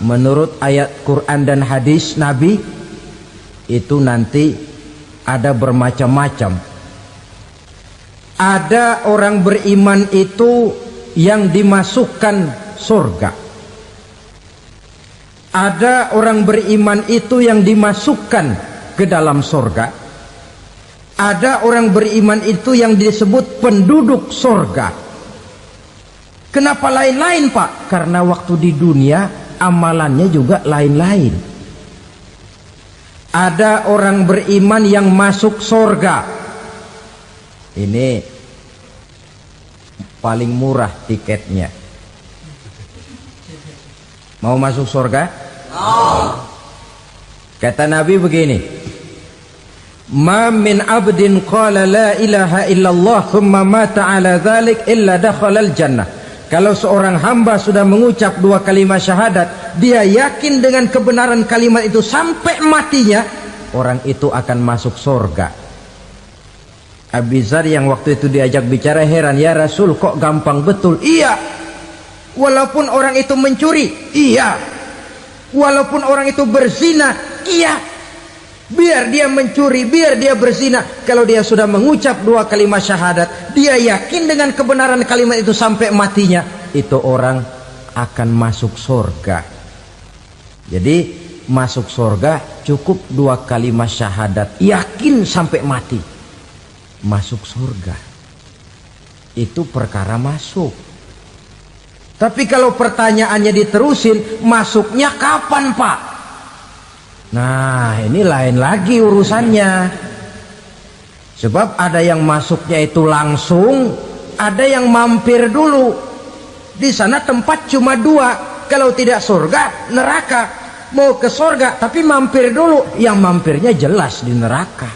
menurut ayat Quran dan hadis Nabi itu nanti ada bermacam-macam. Ada orang beriman itu yang dimasukkan surga. Ada orang beriman itu yang dimasukkan ke dalam surga. Ada orang beriman itu yang disebut penduduk surga. Kenapa lain-lain, Pak? Karena waktu di dunia amalannya juga lain-lain. Ada orang beriman yang masuk surga. Ini paling murah tiketnya. Mau masuk surga? Kata Nabi begini, ma min abdin qala la ilaha illallah thumma mata ala dhalik illa dakhalal jannah. Kalau seorang hamba sudah mengucap dua kalimat syahadat, dia yakin dengan kebenaran kalimat itu sampai matinya, orang itu akan masuk surga. Abi Dzar yang waktu itu diajak bicara heran, ya Rasul kok gampang betul? Iya, walaupun orang itu mencuri, iya. Walaupun orang itu berzina, iya. Biar dia mencuri, biar dia berzina, kalau dia sudah mengucap dua kalimat syahadat, dia yakin dengan kebenaran kalimat itu sampai matinya, itu orang akan masuk surga. Jadi masuk surga cukup dua kalimat syahadat, yakin sampai mati, masuk surga. Itu perkara masuk. Tapi kalau pertanyaannya diterusin, masuknya kapan, Pak? Nah, ini lain lagi urusannya. Sebab ada yang masuknya itu langsung, ada yang mampir dulu. Di sana tempat cuma dua, kalau tidak surga, neraka. Mau ke surga tapi mampir dulu, yang mampirnya jelas di neraka.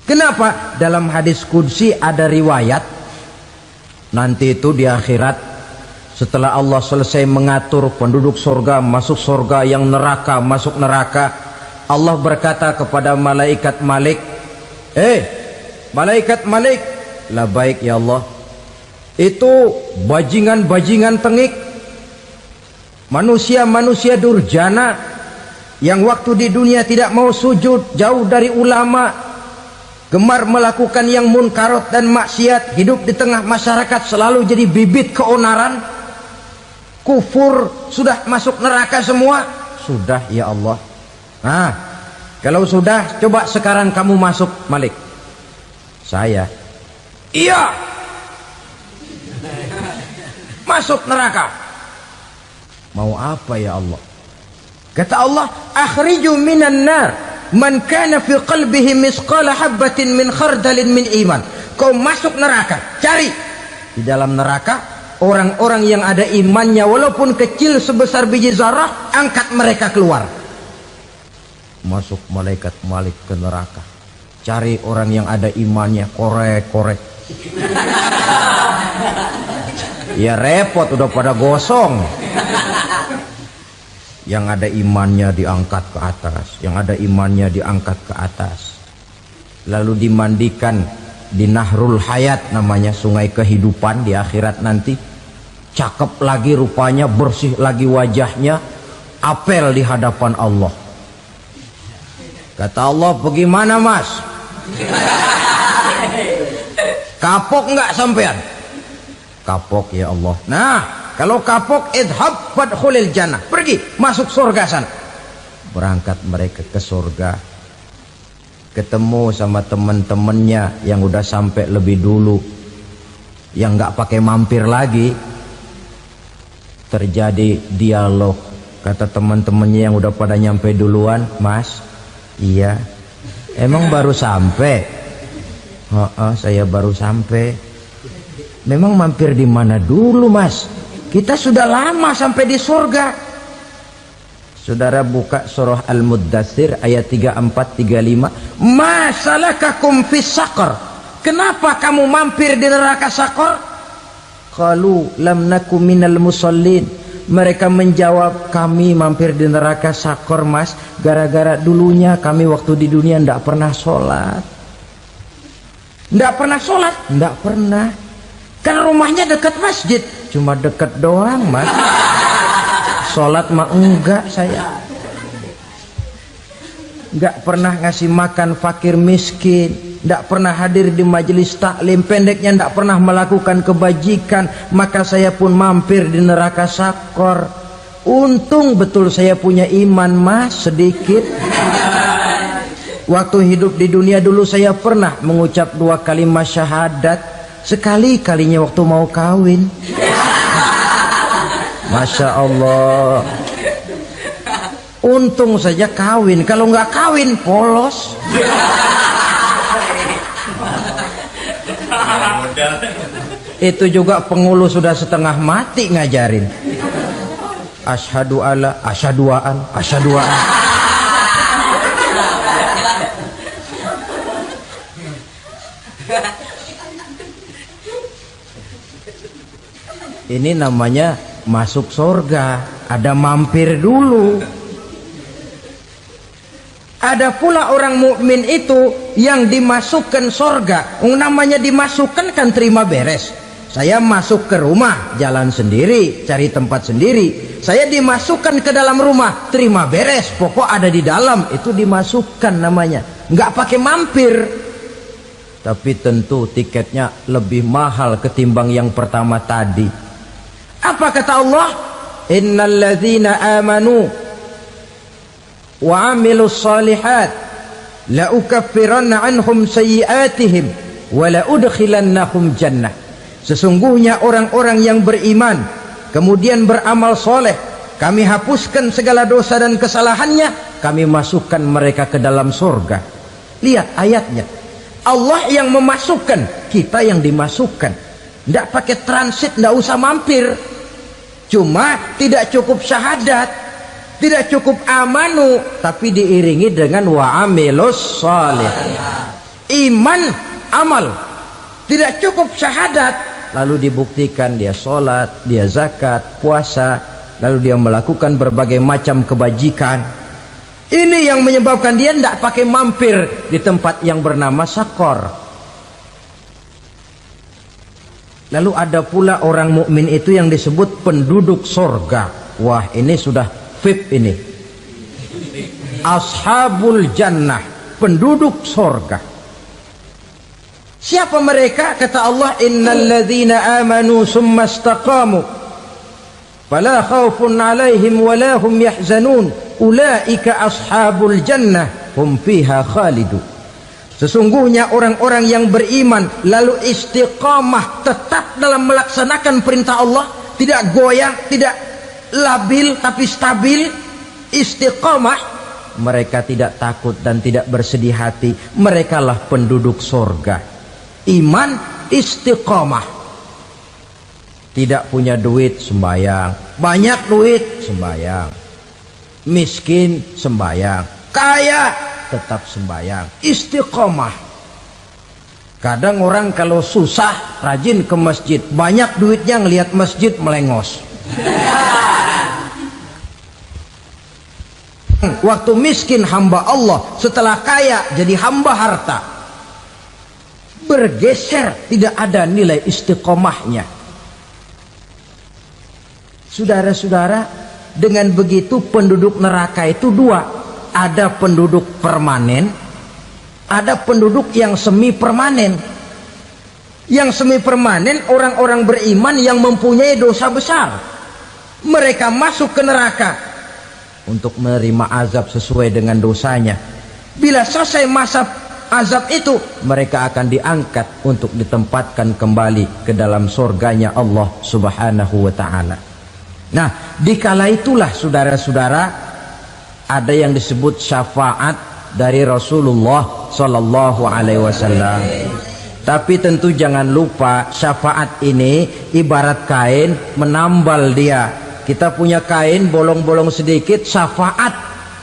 Kenapa? Dalam hadis qudsi ada riwayat, nanti itu di akhirat, setelah Allah selesai mengatur penduduk surga masuk surga, yang neraka masuk neraka, Allah berkata kepada malaikat Malik, malaikat Malik, labaik ya Allah, itu bajingan-bajingan tengik, manusia-manusia durjana yang waktu di dunia tidak mau sujud, jauh dari ulama, gemar melakukan yang munkarat dan maksiat, hidup di tengah masyarakat selalu jadi bibit keonaran, kufur, sudah masuk neraka semua. Sudah ya Allah. Nah, kalau sudah, coba sekarang kamu masuk, Malik. Saya, iya, masuk neraka. Mau apa ya Allah? Kata Allah, akhriju minan nar man kana fi qalbihi misqala habbatin min khardalin min iman. Kau masuk neraka, cari di dalam neraka orang-orang yang ada imannya walaupun kecil sebesar biji zarah, angkat mereka keluar. Masuk malaikat Malik ke neraka, cari orang yang ada imannya, korek-korek. Ya repot, udah pada gosong. Yang ada imannya diangkat ke atas, yang ada imannya diangkat ke atas, lalu dimandikan di Nahrul Hayat, namanya sungai kehidupan di akhirat nanti. Cakep lagi rupanya, bersih lagi wajahnya, apel di hadapan Allah. Kata Allah, bagaimana mas? Kapok nggak sampean? Kapok ya Allah. Nah, kalau kapok, idhab fadkhulil jannah, pergi masuk surga sana. Berangkat mereka ke surga, ketemu sama teman-temannya yang udah sampai lebih dulu, yang nggak pakai mampir lagi. Terjadi dialog. Kata teman-temannya yang udah pada nyampe duluan, mas, iya, emang baru sampai? Saya baru sampai. Memang mampir di mana dulu mas? Kita sudah lama sampai di surga. Saudara buka surah Al-Muddatsir ayat 34-35. Ma salakakum fis saqar? Kenapa kamu mampir di neraka Saqar? Qalu lam naku minal musallin. Mereka menjawab, kami mampir di neraka Saqar mas, gara-gara dulunya kami waktu di dunia tidak pernah sholat. Tidak pernah sholat? Tidak pernah. Kan rumahnya dekat masjid, cuma dekat doang mas. Sholat mah enggak saya. Enggak pernah ngasih makan fakir miskin, enggak pernah hadir di majelis taklim, pendeknya enggak pernah melakukan kebajikan, maka saya pun mampir di neraka sakor. Untung betul saya punya iman mas sedikit. Waktu hidup di dunia dulu saya pernah mengucap 2 kalimat syahadat, sekali-kalinya waktu mau kawin. Masya Allah. Untung saja kawin, kalau nggak kawin polos. Itu juga pengulu sudah setengah mati ngajarin. Asyhadu alla, asyaduaan, asyaduaan. Ini namanya masuk surga, ada mampir dulu. Ada pula orang mukmin itu yang dimasukkan surga. Namanya dimasukkan kan terima beres. Saya masuk ke rumah, jalan sendiri, cari tempat sendiri. Saya dimasukkan ke dalam rumah, terima beres, pokok ada di dalam, itu dimasukkan namanya. Nggak pakai mampir. Tapi tentu tiketnya lebih mahal ketimbang yang pertama tadi. Apa kata Allah? Innal ladzina amanu wa amilus salihat la ukaffiranna anhum sayyi'atihim wa la udkhilannahum jannah. Sesungguhnya orang-orang yang beriman kemudian beramal soleh, kami hapuskan segala dosa dan kesalahannya, kami masukkan mereka ke dalam surga. Lihat ayatnya, Allah yang memasukkan, kita yang dimasukkan. Tidak pakai transit, tidak usah mampir. Cuma tidak cukup syahadat, tidak cukup amanu, tapi diiringi dengan wa'amilus salih. Iman, amal. Tidak cukup syahadat, lalu dibuktikan dia sholat, dia zakat, puasa, lalu dia melakukan berbagai macam kebajikan. Ini yang menyebabkan dia tidak pakai mampir di tempat yang bernama sakor. Lalu ada pula orang mukmin itu yang disebut penduduk sorga. Wah, ini sudah VIP ini. Ashabul jannah, penduduk sorga. Siapa mereka? Kata Allah, innal ladzina amanu summa istaqamu fala khaufun alaihim wala hum yahzanun ulaika ashabul jannah hum fiha khalidun. Sesungguhnya orang-orang yang beriman lalu istiqamah, tetap dalam melaksanakan perintah Allah, tidak goyang, tidak labil tapi stabil, istiqamah, mereka tidak takut dan tidak bersedih hati. Merekalah penduduk surga. Iman, istiqamah. Tidak punya duit, sembayang. Banyak duit, sembayang. Miskin, sembayang. Kaya, tetap sembahyang, istiqomah. Kadang orang kalau susah rajin ke masjid, banyak duitnya ngelihat masjid melengos. Waktu miskin hamba Allah, setelah kaya jadi hamba harta. Bergeser, tidak ada nilai istiqomahnya. Saudara-saudara, dengan begitu penduduk neraka itu dua. Ada penduduk permanen, ada penduduk yang semi permanen. Yang semi permanen orang-orang beriman yang mempunyai dosa besar. Mereka masuk ke neraka untuk menerima azab sesuai dengan dosanya. Bila selesai masa azab itu, mereka akan diangkat untuk ditempatkan kembali ke dalam surganya Allah Subhanahu wa ta'ala. Nah, dikala itulah saudara-saudara, ada yang disebut syafaat dari Rasulullah Sallallahu Alaihi Wasallam. Tapi tentu jangan lupa, syafaat ini ibarat kain menambal dia. Kita punya kain bolong-bolong sedikit, syafaat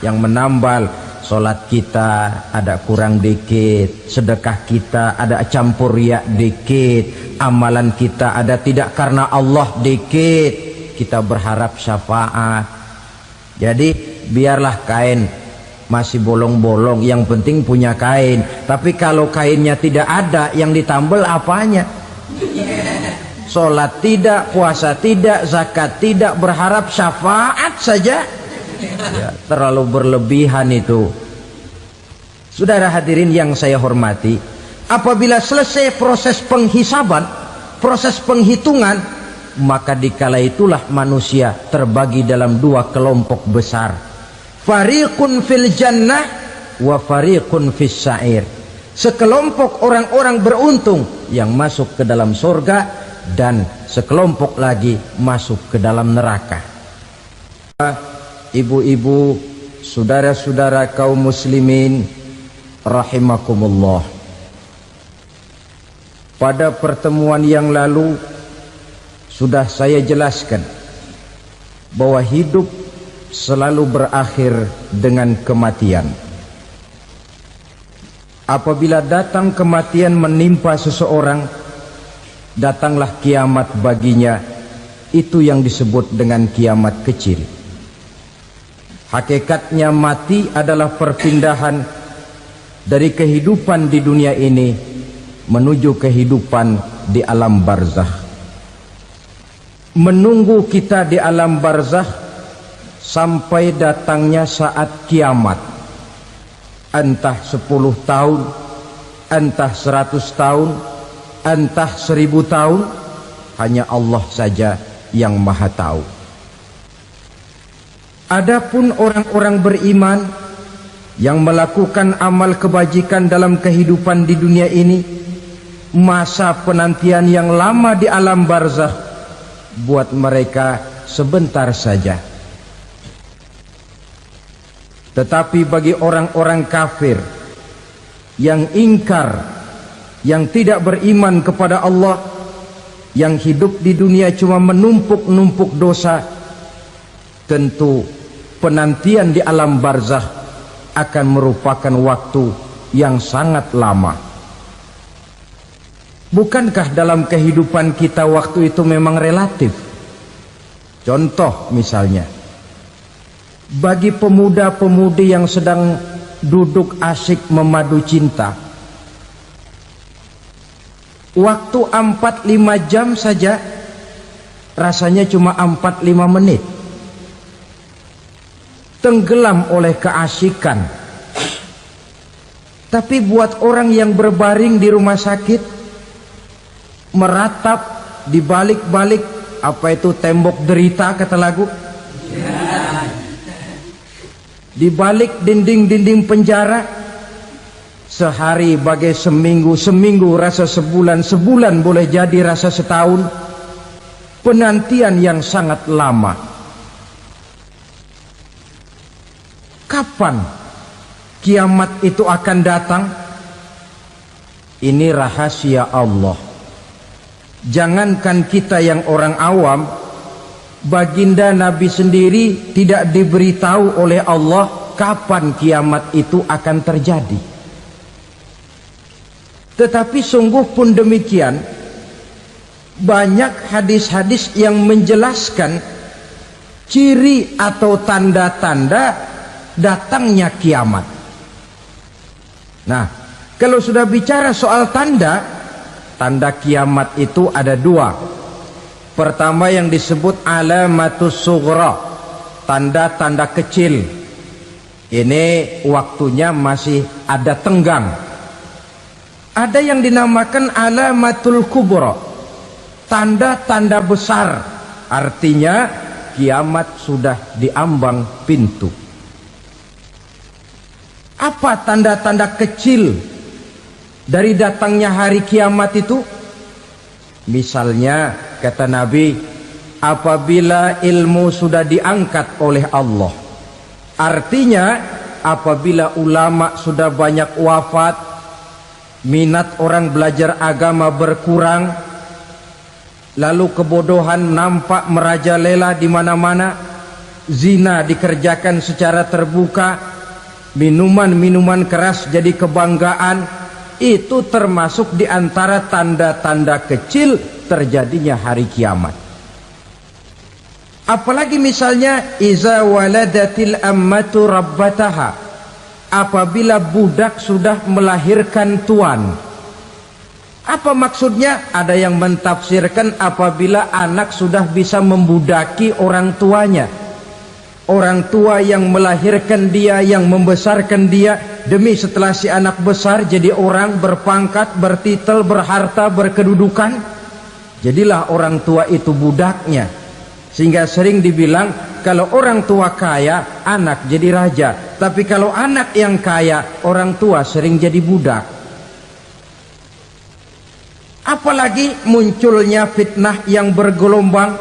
yang menambal. Solat kita ada kurang dikit, sedekah kita ada campur riak dikit, amalan kita ada tidak karena Allah dikit. Kita berharap syafaat. Jadi biarlah kain masih bolong-bolong, yang penting punya kain. Tapi kalau kainnya tidak ada, yang ditambal apanya? sholat tidak, puasa tidak, zakat tidak, berharap syafaat saja. Ya, terlalu berlebihan itu. Saudara hadirin yang saya hormati, apabila selesai proses penghisaban, proses penghitungan, maka dikala itulah manusia terbagi dalam dua kelompok besar. Fariqun fil jannah wa fariqun fis sa'ir. Sekelompok orang-orang beruntung yang masuk ke dalam surga, dan sekelompok lagi masuk ke dalam neraka. Ibu-ibu, saudara-saudara kaum muslimin rahimakumullah. Pada pertemuan yang lalu sudah saya jelaskan bahwa hidup selalu berakhir dengan kematian. Apabila datang kematian menimpa seseorang, datanglah kiamat baginya. Itu yang disebut dengan kiamat kecil. Hakikatnya mati adalah perpindahan dari kehidupan di dunia ini menuju kehidupan di alam barzakh. Menunggu kita di alam barzakh sampai datangnya saat kiamat, entah 10 tahun, entah 100 tahun, entah 1000 tahun, hanya Allah saja yang maha tahu. Adapun orang-orang beriman yang melakukan amal kebajikan dalam kehidupan di dunia ini, masa penantian yang lama di alam barzakh buat mereka sebentar saja. Tetapi bagi orang-orang kafir yang ingkar, yang tidak beriman kepada Allah, yang hidup di dunia cuma menumpuk-numpuk dosa, tentu penantian di alam barzakh akan merupakan waktu yang sangat lama. Bukankah dalam kehidupan kita waktu itu memang relatif? Contoh misalnya, bagi pemuda-pemudi yang sedang duduk asyik memadu cinta, waktu 4-5 jam saja rasanya cuma 4-5 menit. Tenggelam oleh keasikan. Tapi buat orang yang berbaring di rumah sakit, meratap di balik-balik apa itu tembok derita kata lagu, di balik dinding-dinding penjara, sehari bagai seminggu, seminggu rasa sebulan, sebulan boleh jadi rasa setahun. Penantian yang sangat lama. Kapan kiamat itu akan datang? Ini rahasia Allah. Jangankan kita yang orang awam, baginda Nabi sendiri tidak diberitahu oleh Allah kapan kiamat itu akan terjadi. Tetapi sungguh pun demikian, banyak hadis-hadis yang menjelaskan ciri atau tanda-tanda datangnya kiamat. Nah, kalau sudah bicara soal tanda kiamat itu ada dua. Pertama yang disebut alamatus sughra, tanda-tanda kecil. Ini waktunya masih ada tenggang. Ada yang dinamakan alamatul kubra, tanda-tanda besar. Artinya kiamat sudah diambang pintu. Apa tanda-tanda kecil dari datangnya hari kiamat itu? Misalnya kata Nabi, apabila ilmu sudah diangkat oleh Allah, artinya apabila ulama sudah banyak wafat, minat orang belajar agama berkurang, lalu kebodohan nampak merajalela di mana-mana, zina dikerjakan secara terbuka, minuman-minuman keras jadi kebanggaan, itu termasuk di antara tanda-tanda kecil terjadinya hari kiamat. Apalagi misalnya iza waladatil ammatu rabbataha, apabila budak sudah melahirkan tuan. Apa maksudnya? Ada yang mentafsirkan apabila anak sudah bisa membudaki orang tuanya. Orang tua yang melahirkan dia, yang membesarkan dia, demi setelah si anak besar jadi orang berpangkat, bertitel, berharta, berkedudukan, jadilah orang tua itu budaknya. Sehingga sering dibilang kalau orang tua kaya, anak jadi raja. Tapi kalau anak yang kaya, orang tua sering jadi budak. Apalagi munculnya fitnah yang bergelombang,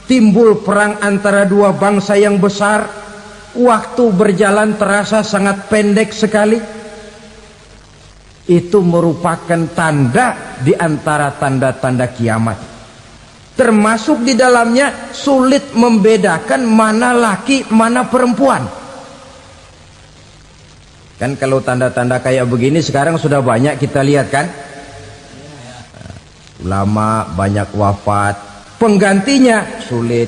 timbul perang antara dua bangsa yang besar, waktu berjalan terasa sangat pendek sekali. Itu merupakan tanda di antara tanda-tanda kiamat. Termasuk di dalamnya sulit membedakan mana laki, mana perempuan. Kan kalau tanda-tanda kayak begini sekarang sudah banyak kita lihat kan. Ulama banyak wafat, penggantinya sulit.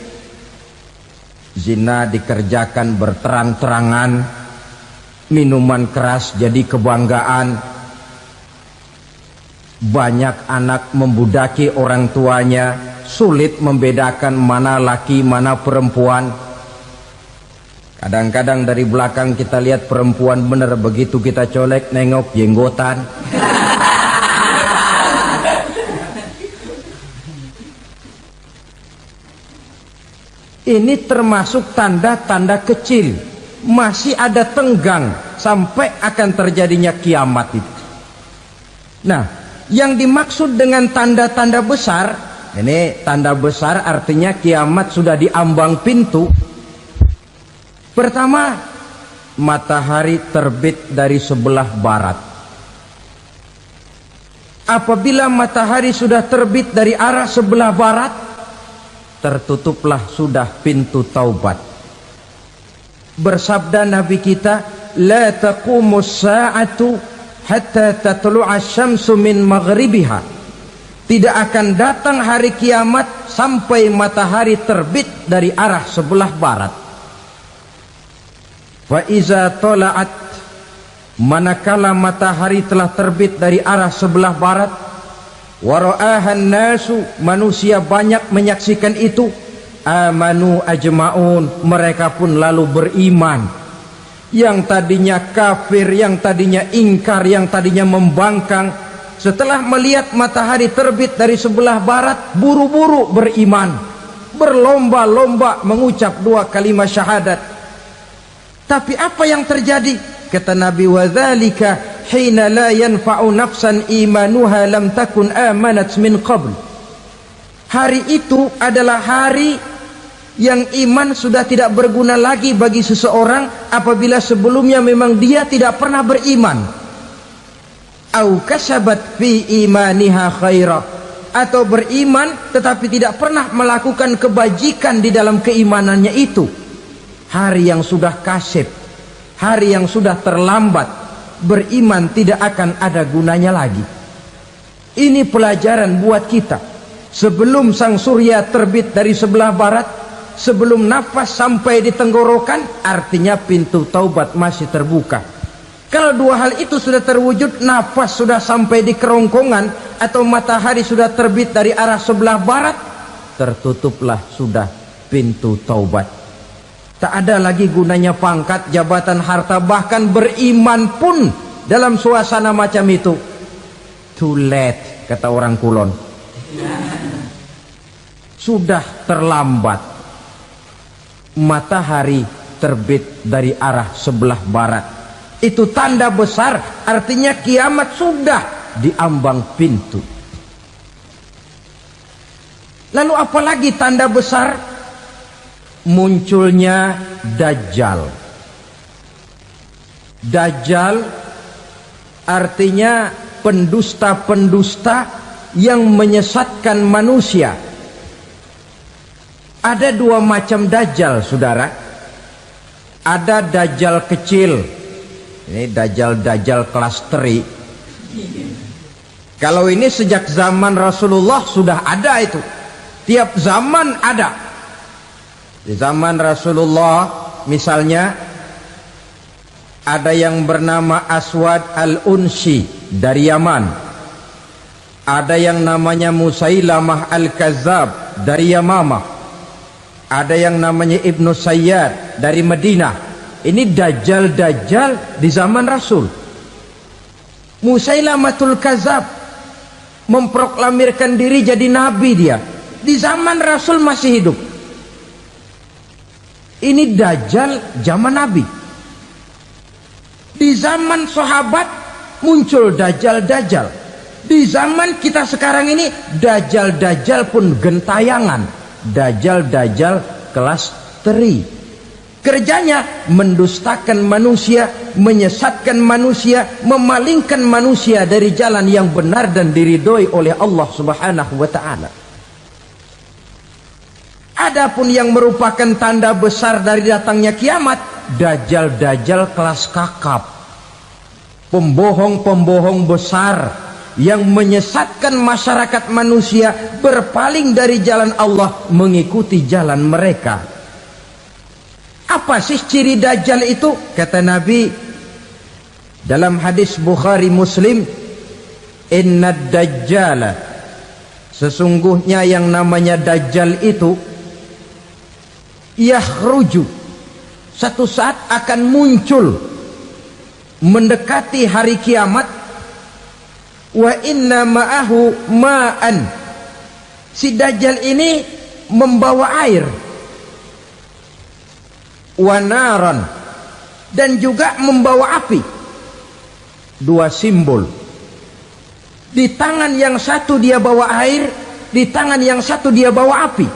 Zina dikerjakan berterang-terangan, minuman keras jadi kebanggaan, banyak anak membudaki orang tuanya, sulit membedakan mana laki mana perempuan. Kadang-kadang dari belakang kita lihat perempuan bener, begitu kita colek nengok jenggotan. Ini termasuk tanda-tanda kecil, masih ada tenggang sampai akan terjadinya kiamat itu. Nah, yang dimaksud dengan tanda-tanda besar, ini tanda besar artinya kiamat sudah diambang pintu. Pertama, matahari terbit dari sebelah barat. Apabila matahari sudah terbit dari arah sebelah barat, tertutuplah sudah pintu taubat. Bersabda Nabi kita, la taqumus sa'atu hatta tatlu'a syamsu min maghribiha. Tidak akan datang hari kiamat sampai matahari terbit dari arah sebelah barat. Fa iza tala'at, manakala matahari telah terbit dari arah sebelah barat, wara'ahan nasu, manusia banyak menyaksikan itu, amanu ajma'un, mereka pun lalu beriman. Yang tadinya kafir, yang tadinya ingkar, yang tadinya membangkang, setelah melihat matahari terbit dari sebelah barat, buru-buru beriman, berlomba-lomba mengucap dua kalimat syahadat. Tapi apa yang terjadi? Kata Nabi, wadzalika hina la yanfa'u nafsan imanuha lam takun amanat min qabl. Hari itu adalah hari yang iman sudah tidak berguna lagi bagi seseorang apabila sebelumnya memang dia tidak pernah beriman. Au kasabat fi imaniha khaira, atau beriman tetapi tidak pernah melakukan kebajikan di dalam keimanannya itu. Hari yang sudah kasib, hari yang sudah terlambat, beriman tidak akan ada gunanya lagi. Ini pelajaran buat kita. Sebelum sang surya terbit dari sebelah barat, sebelum nafas sampai di tenggorokan, artinya pintu taubat masih terbuka. Kalau dua hal itu sudah terwujud, nafas sudah sampai di kerongkongan atau matahari sudah terbit dari arah sebelah barat, tertutuplah sudah pintu taubat. Tak ada lagi gunanya pangkat, jabatan, harta, bahkan beriman pun dalam suasana macam itu. Too late, kata orang Kulon. Sudah terlambat. Matahari terbit dari arah sebelah barat. Itu tanda besar, artinya kiamat sudah diambang pintu. Lalu apalagi tanda besar? Munculnya Dajjal. Dajjal artinya pendusta-pendusta yang menyesatkan manusia. Ada dua macam Dajjal, saudara. Ada Dajjal kecil. Ini Dajjal kelas teri. Kalau ini sejak zaman Rasulullah sudah ada itu. Tiap zaman ada. Di zaman Rasulullah misalnya ada yang bernama Aswad al-Unsi dari Yaman. ada yang namanya Musailamah Al-Kazzab dari Yamamah, ada yang namanya Ibnu Sayyad dari Madinah. Ini dajjal-dajjal di zaman Rasul. Musailamatul Kazzab memproklamirkan diri jadi nabi, dia di zaman Rasul masih hidup. Ini dajjal zaman Nabi. Di zaman sahabat muncul dajjal-dajjal. Di zaman kita sekarang ini dajjal-dajjal pun gentayangan. Dajjal-dajjal kelas teri. Kerjanya mendustakan manusia, menyesatkan manusia, memalingkan manusia dari jalan yang benar dan diridhoi oleh Allah Subhanahu wa taala. Adapun yang merupakan tanda besar dari datangnya kiamat, dajjal-dajjal kelas kakap, pembohong-pembohong besar yang menyesatkan masyarakat manusia berpaling dari jalan Allah mengikuti jalan mereka. Apa sih ciri dajjal itu? Kata Nabi dalam hadis Bukhari Muslim, "Inna dajjala", sesungguhnya yang namanya dajjal itu yakhruju, satu saat akan muncul mendekati hari kiamat. Wa inna ma'ahu ma'an, si dajjal ini membawa air. Wa naran, dan juga membawa api. Dua simbol. Di tangan yang satu dia bawa air, di tangan yang satu dia bawa api.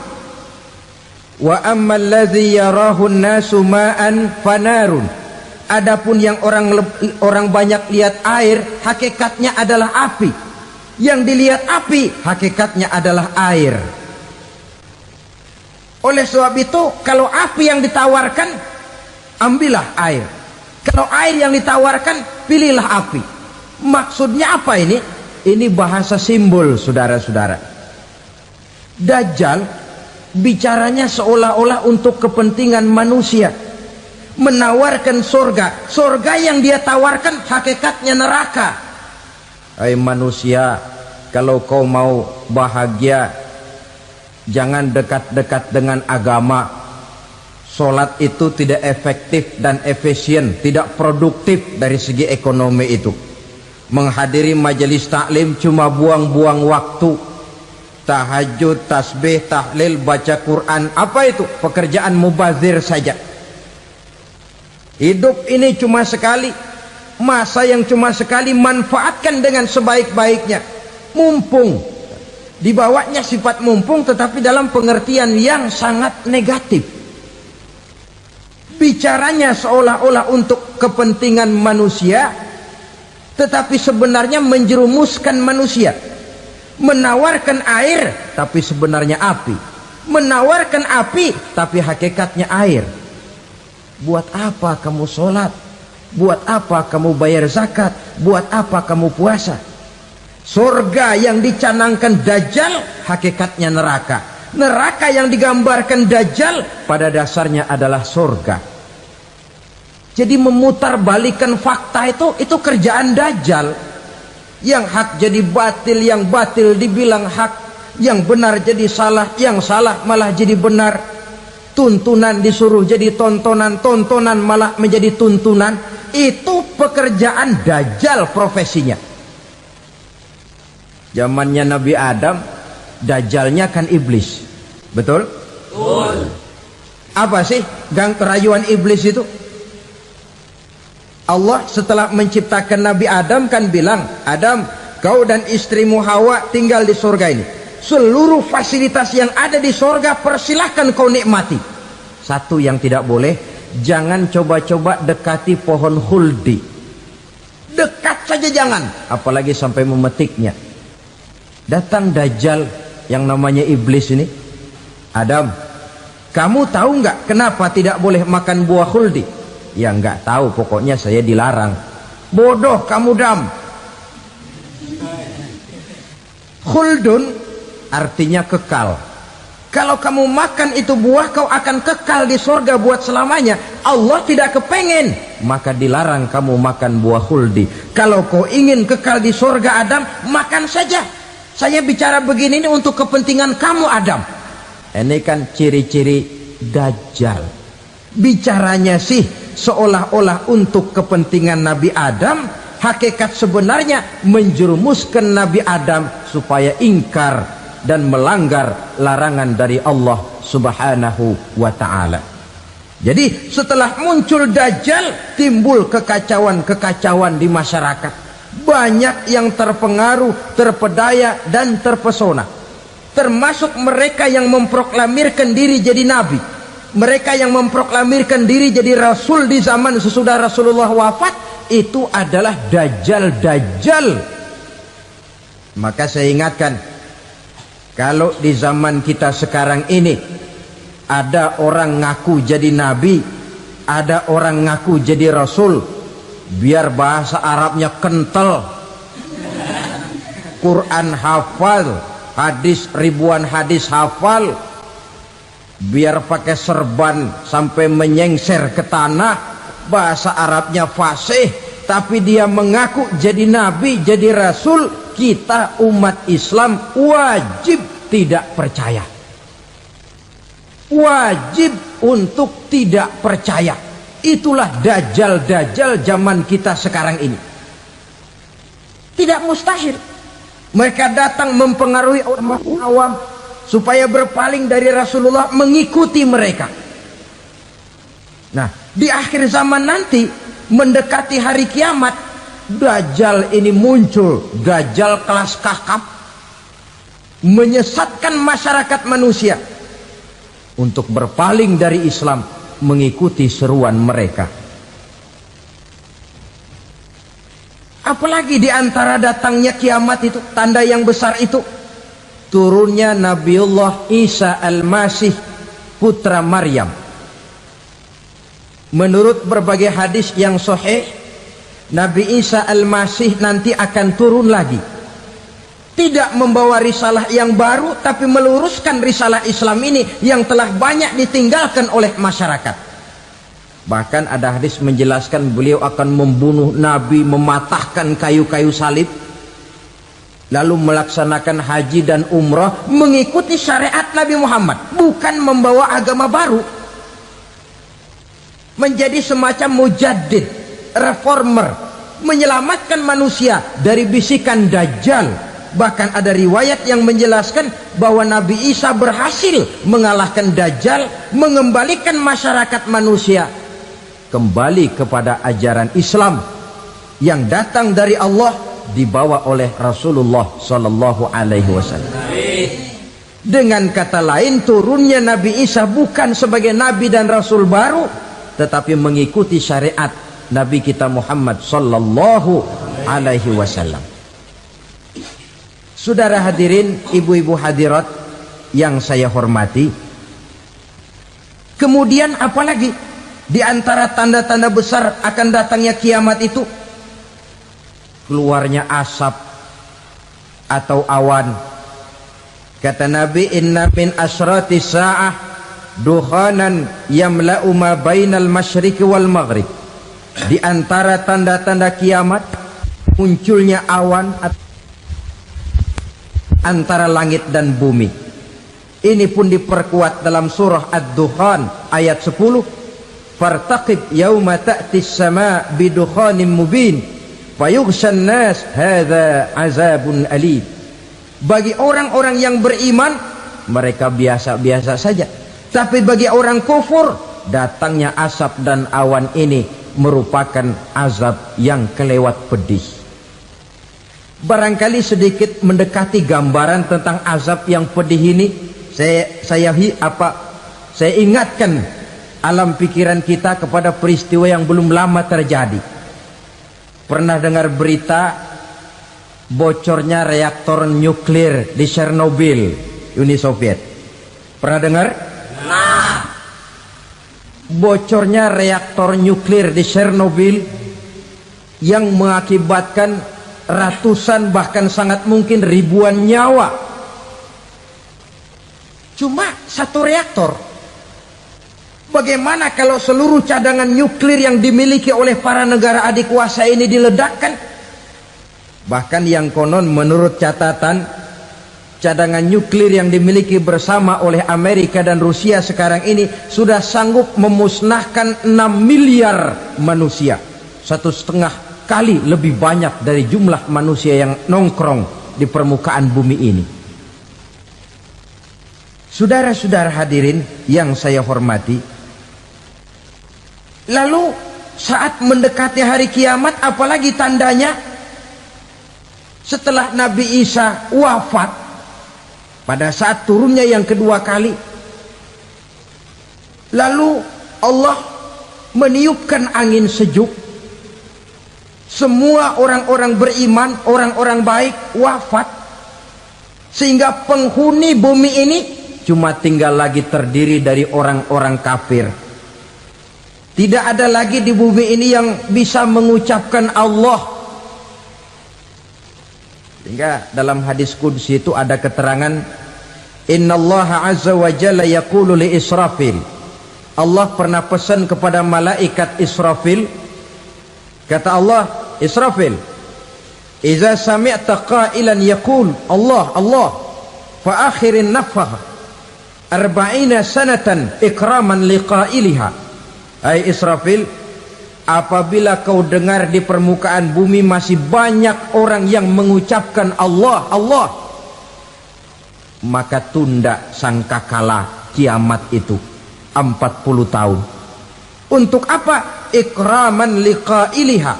Wa ammal ladzi yarahu an-nasu ma'an fanarun, adapun yang orang banyak lihat air, hakikatnya adalah api. Yang dilihat api, hakikatnya adalah air. Oleh sebab itu, kalau api yang ditawarkan, ambillah air. Kalau air yang ditawarkan, pilihlah api. Maksudnya apa ini? Ini bahasa simbol, saudara-saudara. Dajjal bicaranya seolah-olah untuk kepentingan manusia, menawarkan surga. Surga yang dia tawarkan hakikatnya neraka. Hai manusia, kalau kau mau bahagia, jangan dekat-dekat dengan agama. Solat itu tidak efektif dan efisien, tidak produktif dari segi ekonomi itu. Menghadiri majelis taklim cuma buang-buang waktu. Tahajud, tasbih, tahlil, baca Quran, apa itu? Pekerjaan mubazir saja. Hidup ini cuma sekali, masa yang cuma sekali, manfaatkan dengan sebaik-baiknya. Mumpung, dibawanya sifat mumpung, tetapi dalam pengertian yang sangat negatif. Bicaranya seolah-olah untuk kepentingan manusia, tetapi sebenarnya menjerumuskan manusia. Menawarkan air, tapi sebenarnya api. Menawarkan api, tapi hakikatnya air. Buat apa kamu sholat? Buat apa kamu bayar zakat? Buat apa kamu puasa? Surga yang dicanangkan dajjal, hakikatnya neraka. Neraka yang digambarkan dajjal, pada dasarnya adalah surga. Jadi memutarbalikan fakta itu kerjaan dajjal. Yang hak jadi batil, yang batil dibilang hak, yang benar jadi salah, yang salah malah jadi benar. Tuntunan disuruh jadi tontonan, tontonan malah menjadi tuntunan. Itu pekerjaan dajjal profesinya. Zamannya Nabi Adam, dajjalnya kan iblis. Betul? Betul. Apa sih gang kerayuan iblis itu? Allah setelah menciptakan Nabi Adam kan bilang, Adam, kau dan istrimu Hawa tinggal di surga ini. Seluruh fasilitas yang ada di surga persilahkan kau nikmati. Satu yang tidak boleh, jangan coba-coba dekati pohon khuldi. Dekat saja jangan, apalagi sampai memetiknya. Datang dajjal yang namanya iblis ini. Adam, kamu tahu nggak kenapa tidak boleh makan buah khuldi? Ya nggak tahu, pokoknya saya dilarang. Bodoh kamu Dam. Khuldun artinya kekal. Kalau kamu makan itu buah, kau akan kekal di surga buat selamanya. Allah tidak kepengen, maka dilarang kamu makan buah khuldi. Kalau kau ingin kekal di surga Adam, makan saja. Saya bicara begini ini untuk kepentingan kamu Adam. Ini kan ciri-ciri Dajjal. Bicaranya sih seolah-olah untuk kepentingan Nabi Adam, hakikat sebenarnya menjerumuskan Nabi Adam supaya ingkar dan melanggar larangan dari Allah Subhanahu wa ta'ala. Jadi setelah muncul Dajjal, timbul kekacauan-kekacauan di masyarakat. Banyak yang terpengaruh, terpedaya dan terpesona, termasuk mereka yang memproklamirkan diri jadi nabi, mereka yang memproklamirkan diri jadi rasul di zaman sesudah Rasulullah wafat. Itu adalah Dajjal. Maka saya ingatkan, kalau di zaman kita sekarang ini ada orang ngaku jadi nabi, ada orang ngaku jadi rasul, biar bahasa Arabnya kental, Quran hafal, hadis ribuan hadis hafal, biar pakai serban sampai menyengser ke tanah, bahasa Arabnya fasih, tapi dia mengaku jadi nabi, jadi rasul, kita umat Islam wajib tidak percaya, wajib untuk tidak percaya. Itulah Dajjal zaman kita sekarang ini. Tidak mustahil mereka datang mempengaruhi orang awam supaya berpaling dari Rasulullah, mengikuti mereka. Nah, di akhir zaman nanti, mendekati hari kiamat, Dajjal ini muncul. Dajjal kelas kakap, menyesatkan masyarakat manusia untuk berpaling dari Islam, mengikuti seruan mereka. Apalagi di antara datangnya kiamat itu, tanda yang besar itu, turunnya Nabiullah Isa Al-Masih, putra Maryam. Menurut berbagai hadis yang sahih, Nabi Isa Al-Masih nanti akan turun lagi, tidak membawa risalah yang baru, tapi meluruskan risalah Islam ini yang telah banyak ditinggalkan oleh masyarakat. Bahkan ada hadis menjelaskan beliau akan membunuh Nabi, mematahkan kayu-kayu salib, lalu melaksanakan haji dan umrah mengikuti syariat Nabi Muhammad, bukan membawa agama baru. Menjadi semacam mujaddid, reformer, menyelamatkan manusia dari bisikan Dajjal. Bahkan ada riwayat yang menjelaskan bahwa Nabi Isa berhasil mengalahkan Dajjal, mengembalikan masyarakat manusia kembali kepada ajaran Islam yang datang dari Allah, dibawa oleh Rasulullah Sallallahu Alaihi Wasallam. Dengan kata lain, turunnya Nabi Isa bukan sebagai Nabi dan Rasul baru, tetapi mengikuti syariat Nabi kita Muhammad Sallallahu Alaihi Wasallam. Saudara hadirin, ibu-ibu hadirat yang saya hormati, kemudian apalagi di antara tanda-tanda besar akan datangnya kiamat itu? Keluarnya asap atau awan. Kata Nabi, inna min asyrati sa'ah dukhanan yamla'u ma bainal masyriqi wal maghrib. Di antara tanda-tanda kiamat, munculnya awan antara langit dan bumi. Ini pun diperkuat dalam surah Ad-Dukhan ayat 10. Fartaqib yauma ta'tis sama bidukhanim mubin fayughshan nas hadza azabun alim. Bagi orang-orang yang beriman, mereka biasa-biasa saja. Tapi bagi orang kufur, datangnya asap dan awan ini merupakan azab yang kelewat pedih. Barangkali sedikit mendekati gambaran tentang azab yang pedih ini, saya ingatkan alam pikiran kita kepada peristiwa yang belum lama terjadi. Pernah dengar berita bocornya reaktor nuklir di Chernobyl, Uni Soviet? Pernah dengar? Nah, bocornya reaktor nuklir di Chernobyl yang mengakibatkan ratusan bahkan sangat mungkin ribuan nyawa. Cuma satu reaktor. Bagaimana kalau seluruh cadangan nuklir yang dimiliki oleh para negara adik kuasa ini diledakkan? Bahkan yang konon menurut catatan cadangan nuklir yang dimiliki bersama oleh Amerika dan Rusia sekarang ini sudah sanggup memusnahkan 6 miliar manusia, 1,5 kali lebih banyak dari jumlah manusia yang nongkrong di permukaan bumi ini. Saudara-saudara hadirin yang saya hormati, lalu saat mendekati hari kiamat, apalagi tandanya setelah Nabi Isa wafat, pada saat turunnya yang kedua kali, lalu Allah meniupkan angin sejuk, semua orang-orang beriman, orang-orang baik wafat, sehingga penghuni bumi ini cuma tinggal lagi terdiri dari orang-orang kafir. Tidak ada lagi di bumi ini yang bisa mengucapkan Allah. Sehingga dalam hadis qudsi itu ada keterangan, innallaha azza wa jalla yaqulu li Israfil. Allah pernah pesan kepada malaikat Israfil, kata Allah, Israfil, idza sami'ta qailan yaqul Allah Allah fa akhirin nafah 40 sanatan ikraman liqailiha. Hai Israfil, apabila kau dengar di permukaan bumi masih banyak orang yang mengucapkan Allah Allah, maka tunda sangkakala kiamat itu 40 tahun. Untuk apa? Ikraman liqailiha,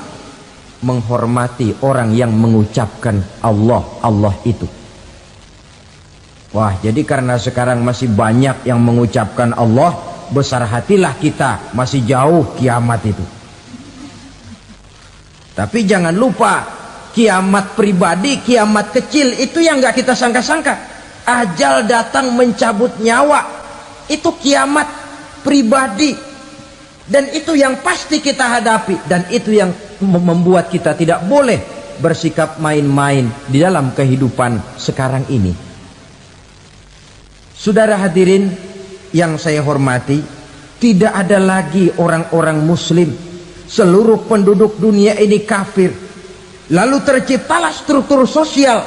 menghormati orang yang mengucapkan Allah Allah itu. Wah, jadi karena sekarang masih banyak yang mengucapkan Allah, besar hatilah kita, masih jauh kiamat itu. Tapi jangan lupa, kiamat pribadi, kiamat kecil itu yang gak kita sangka-sangka. Ajal datang mencabut nyawa, itu kiamat pribadi, dan itu yang pasti kita hadapi, dan itu yang membuat kita tidak boleh bersikap main-main di dalam kehidupan sekarang ini. Saudara hadirin yang saya hormati, tidak ada lagi orang-orang muslim. Seluruh penduduk dunia ini kafir. Lalu terciptalah struktur sosial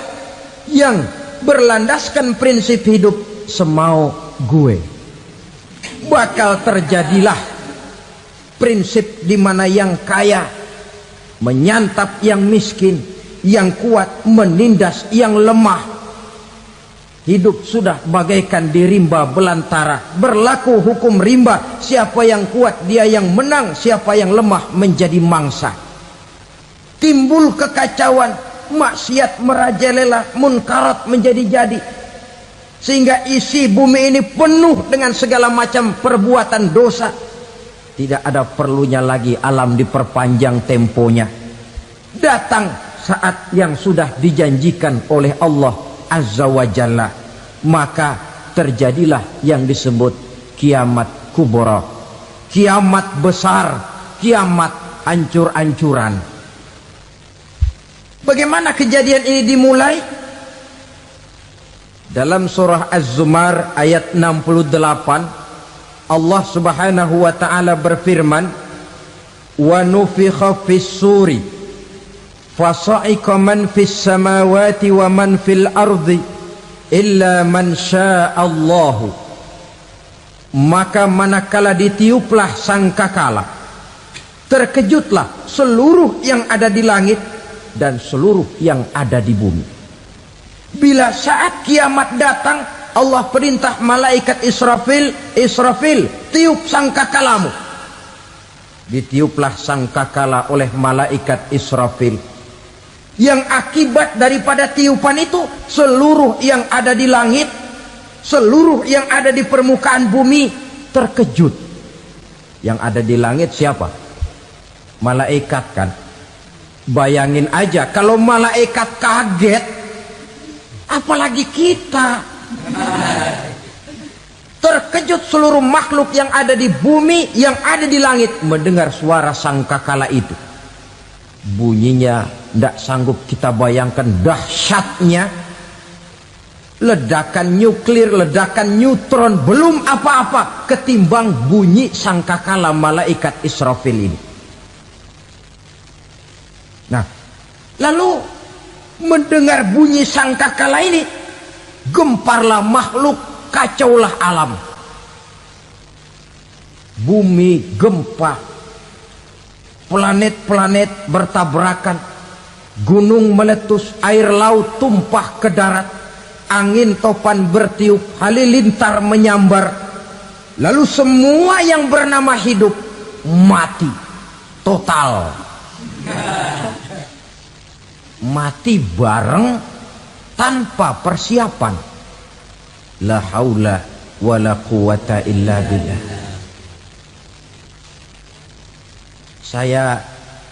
yang berlandaskan prinsip hidup semau gue. Bakal terjadilah prinsip di mana yang kaya menyantap yang miskin, yang kuat menindas yang lemah. Hidup sudah bagaikan di rimba belantara, berlaku hukum rimba, siapa yang kuat dia yang menang, siapa yang lemah menjadi mangsa. Timbul kekacauan, maksiat merajalela, munkarat menjadi-jadi, sehingga isi bumi ini penuh dengan segala macam perbuatan dosa. Tidak ada perlunya lagi alam diperpanjang temponya. Datang saat yang sudah dijanjikan oleh Allah Azza wa Jalla, maka terjadilah yang disebut kiamat kubra, kiamat besar, kiamat ancur-ancuran. Bagaimana kejadian ini dimulai? Dalam surah Az-Zumar ayat 68, Allah Subhanahu wa taala berfirman, wa nufikha fis suri fasa'iqa man fis samawati wa man fil ardi illa man sya'allahu. Maka manakala ditiuplah sangkakala, terkejutlah seluruh yang ada di langit dan seluruh yang ada di bumi. Bila saat kiamat datang, Allah perintah malaikat Israfil, Israfil, tiup sangkakalamu. Ditiuplah sangkakala oleh malaikat Israfil. Yang akibat daripada tiupan itu, seluruh yang ada di langit, seluruh yang ada di permukaan bumi terkejut. Yang ada di langit siapa? Malaikat kan. Bayangin aja kalau malaikat kaget, apalagi kita. Terkejut seluruh makhluk yang ada di bumi, yang ada di langit mendengar suara sangkakala itu. Bunyinya tidak sanggup kita bayangkan dahsyatnya. Ledakan nuklir, ledakan neutron, belum apa-apa ketimbang bunyi sangkakala malaikat Israfil ini. Nah, lalu mendengar bunyi sangkakala ini, gemparlah makhluk, kacaulah alam. Bumi gempa, planet-planet bertabrakan, gunung meletus, air laut tumpah ke darat, angin topan bertiup, halilintar menyambar, lalu semua yang bernama hidup mati total. Mati bareng tanpa persiapan. La haula wala quwata illa billah. Saya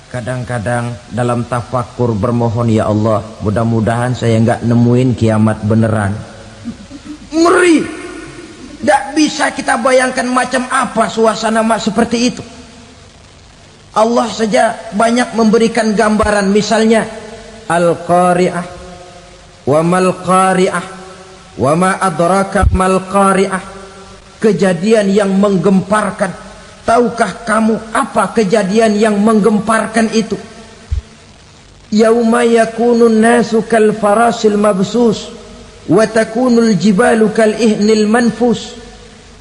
kadang-kadang dalam tafakur bermohon, ya Allah, mudah-mudahan saya nggak nemuin kiamat beneran. Ngeri. Tidak bisa kita bayangkan macam apa suasana seperti itu. Allah saja banyak memberikan gambaran, misalnya Al-Qari'ah, wa mal qari'ah, wa ma adraka mal qari'ah. Kejadian yang menggemparkan. Tahukah kamu apa kejadian yang menggemparkan itu? Yauma yakunun nasu kal farasil mabsus wa takunul jibalu kal ihnil manfus.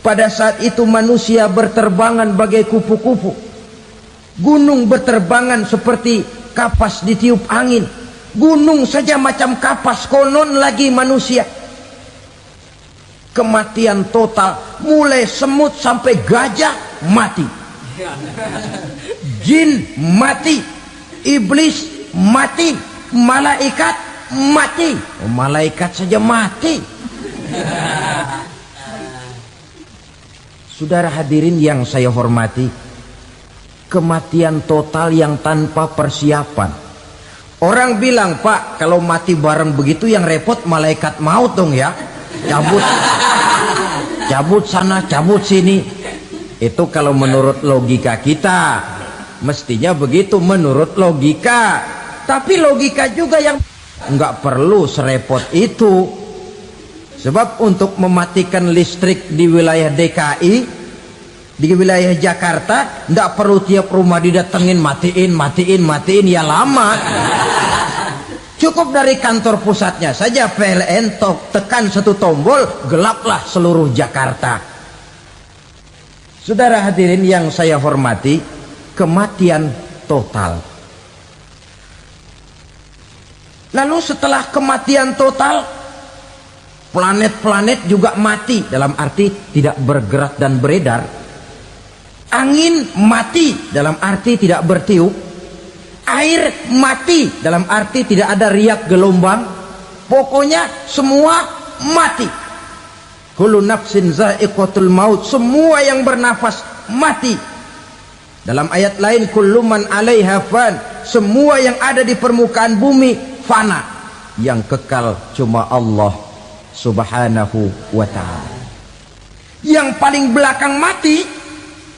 Pada saat itu manusia berterbangan bagai kupu-kupu, gunung berterbangan seperti kapas ditiup angin. Gunung saja macam kapas, konon lagi manusia. Kematian total, mulai semut sampai gajah mati, jin mati, iblis mati, malaikat mati. Oh, malaikat saja mati. Saudara hadirin yang saya hormati, kematian total yang tanpa persiapan. Orang bilang, Pak, kalau mati bareng begitu yang repot malaikat maut dong ya, cabut sana, cabut sini. Itu kalau menurut logika kita, mestinya begitu menurut logika. Tapi logika juga yang nggak perlu serepot itu. Sebab untuk mematikan listrik di wilayah DKI, di wilayah Jakarta, nggak perlu tiap rumah didatengin, matiin, ya lama. Cukup dari kantor pusatnya saja PLN, tekan satu tombol, gelaplah seluruh Jakarta. Saudara hadirin yang saya hormati, kematian total. Lalu setelah kematian total, planet-planet juga mati, dalam arti tidak bergerak dan beredar. Angin mati, dalam arti tidak bertiup. Air mati, dalam arti tidak ada riak gelombang. Pokoknya semua mati. Kullu nafsin za'iqatul maut, semua yang bernafas mati. Dalam ayat lain, kullu man 'alaiha fan, semua yang ada di permukaan bumi fana. Yang kekal cuma Allah Subhanahu wa ta'ala. Yang paling belakang mati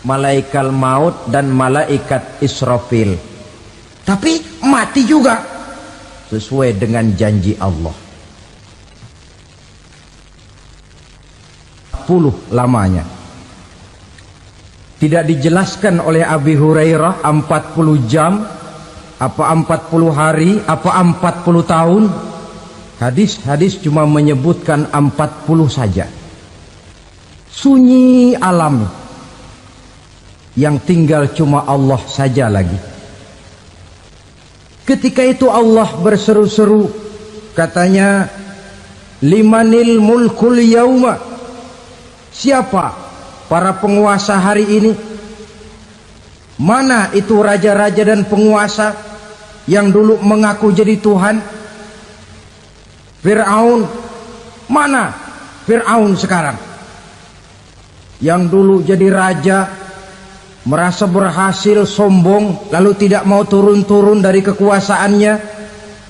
malaikat maut dan malaikat Israfil. Tapi mati juga sesuai dengan janji Allah. 40 lamanya. Tidak dijelaskan oleh Abi Hurairah 40 jam, apa 40 hari, apa 40 tahun. Hadis-hadis cuma menyebutkan 40 saja. Sunyi alam, yang tinggal cuma Allah saja lagi. Ketika itu Allah berseru-seru, katanya, limanil mulkul yauma, siapa para penguasa hari ini? Mana itu raja-raja dan penguasa yang dulu mengaku jadi Tuhan? Fir'aun, mana Fir'aun sekarang? Yang dulu jadi raja, merasa berhasil, sombong, lalu tidak mau turun-turun dari kekuasaannya,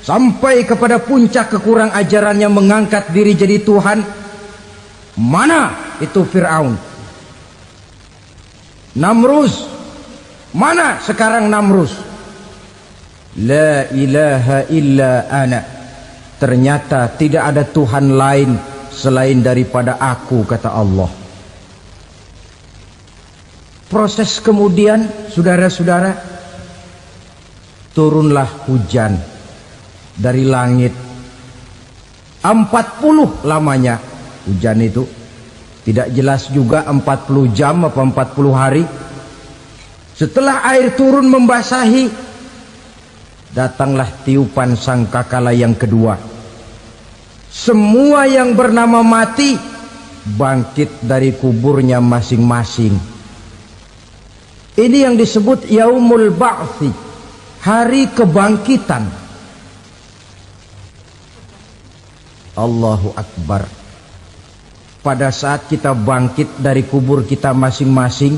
sampai kepada puncak kekurang ajarannya mengangkat diri jadi Tuhan. Mana itu Fir'aun? Namrus, mana sekarang Namrus? La ilaha illa ana, ternyata tidak ada Tuhan lain selain daripada aku, kata Allah. Proses kemudian, saudara-saudara, turunlah hujan dari langit, 40 lamanya hujan itu. Tidak jelas juga 40 jam apa 40 hari. Setelah air turun membasahi, datanglah tiupan sangkakala yang kedua. Semua yang bernama mati bangkit dari kuburnya masing-masing. Ini yang disebut Yaumul Ba'thi, hari kebangkitan. Allahu Akbar. Pada saat kita bangkit dari kubur kita masing-masing,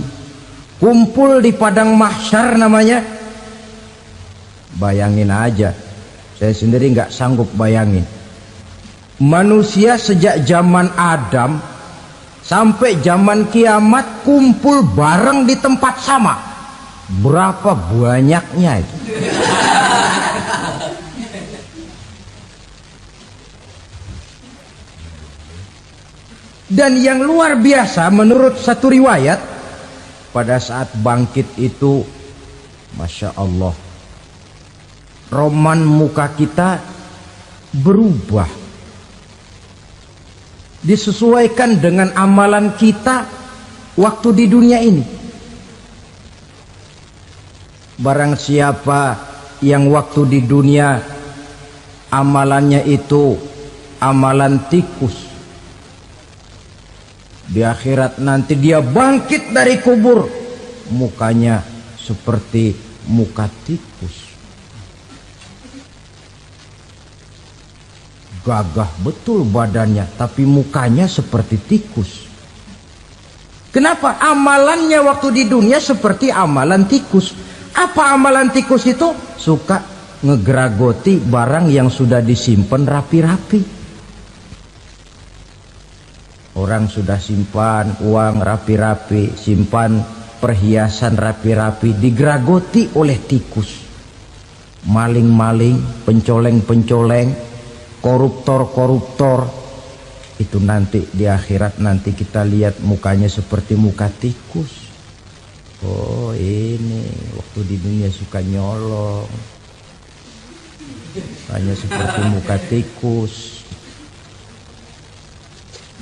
kumpul di padang mahsyar namanya. Bayangin aja, saya sendiri nggak sanggup bayangin. Manusia sejak zaman Adam sampai zaman kiamat kumpul bareng di tempat sama. Berapa banyaknya itu? Dan yang luar biasa menurut satu riwayat, pada saat bangkit itu, Masya Allah, roman muka kita berubah, disesuaikan dengan amalan kita waktu di dunia ini. Barang siapa yang waktu di dunia amalannya itu amalan tikus, di akhirat nanti dia bangkit dari kubur, mukanya seperti muka tikus. Gagah betul badannya, tapi mukanya seperti tikus. Kenapa? Amalannya waktu di dunia seperti amalan tikus. Apa amalan tikus itu? Suka ngegeragoti barang yang sudah disimpan rapi-rapi. Orang sudah simpan uang rapi-rapi, simpan perhiasan rapi-rapi, digeragoti oleh tikus. Maling-maling, pencoleng-pencoleng, koruptor-koruptor. Itu nanti di akhirat nanti kita lihat mukanya seperti muka tikus. Oh ini waktu di dunia suka nyolong, mukanya seperti muka tikus.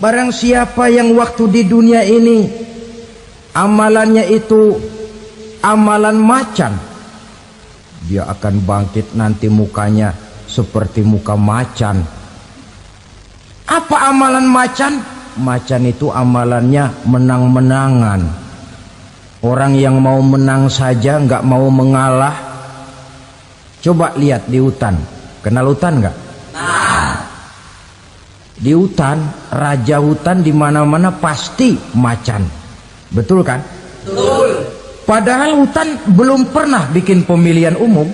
Barang siapa yang waktu di dunia ini amalannya itu amalan macan, dia akan bangkit nanti mukanya seperti muka macan. Apa amalan macan? Macan itu amalannya menang-menangan. Orang yang mau menang saja nggak mau mengalah. Coba lihat di hutan, kenal hutan nggak? Di hutan, raja hutan di mana-mana pasti macan. Betul kan? Betul. Padahal hutan belum pernah bikin pemilihan umum.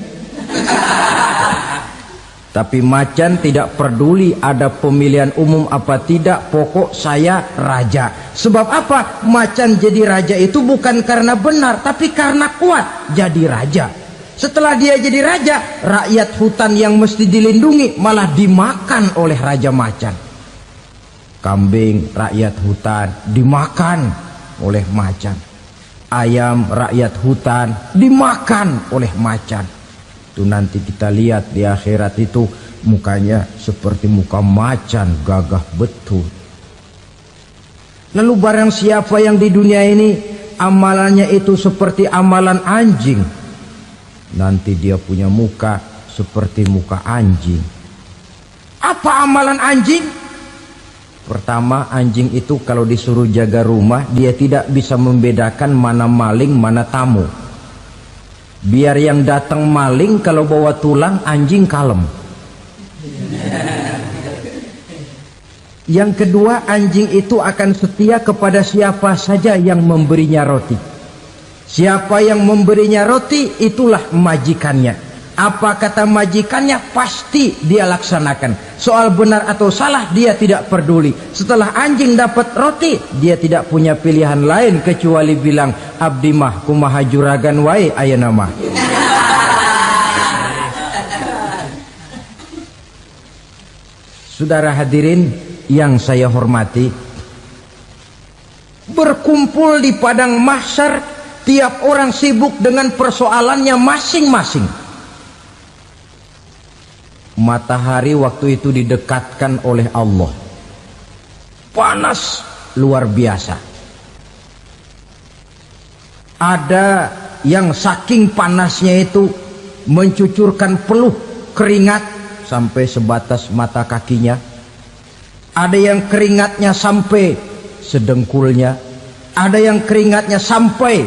Tapi macan tidak peduli ada pemilihan umum apa tidak, pokok saya raja. Sebab apa? Macan jadi raja itu bukan karena benar, tapi karena kuat jadi raja. Setelah dia jadi raja, rakyat hutan yang mesti dilindungi malah dimakan oleh raja macan. Kambing rakyat hutan dimakan oleh macan. Ayam rakyat hutan dimakan oleh macan. Itu nanti kita lihat di akhirat itu mukanya seperti muka macan, gagah betul. Lalu barang siapa yang di dunia ini amalannya itu seperti amalan anjing, nanti dia punya muka seperti muka anjing. Apa amalan anjing? Pertama, anjing itu kalau disuruh jaga rumah, dia tidak bisa membedakan mana maling, mana tamu. Biar yang datang maling, kalau bawa tulang, anjing kalem. Yang kedua, anjing itu akan setia kepada siapa saja yang memberinya roti. Siapa yang memberinya roti, itulah majikannya. Apa kata majikannya pasti dia laksanakan. Soal benar atau salah dia tidak peduli. Setelah anjing dapat roti, dia tidak punya pilihan lain kecuali bilang, abdi mah kumaha juragan wae ayeuna mah. Saudara hadirin yang saya hormati, berkumpul di padang mahsyar, tiap orang sibuk dengan persoalannya masing-masing. Matahari waktu itu didekatkan oleh Allah, panas luar biasa. Ada yang saking panasnya itu mencucurkan peluh keringat sampai sebatas mata kakinya. Ada yang keringatnya sampai sedengkulnya, ada yang keringatnya sampai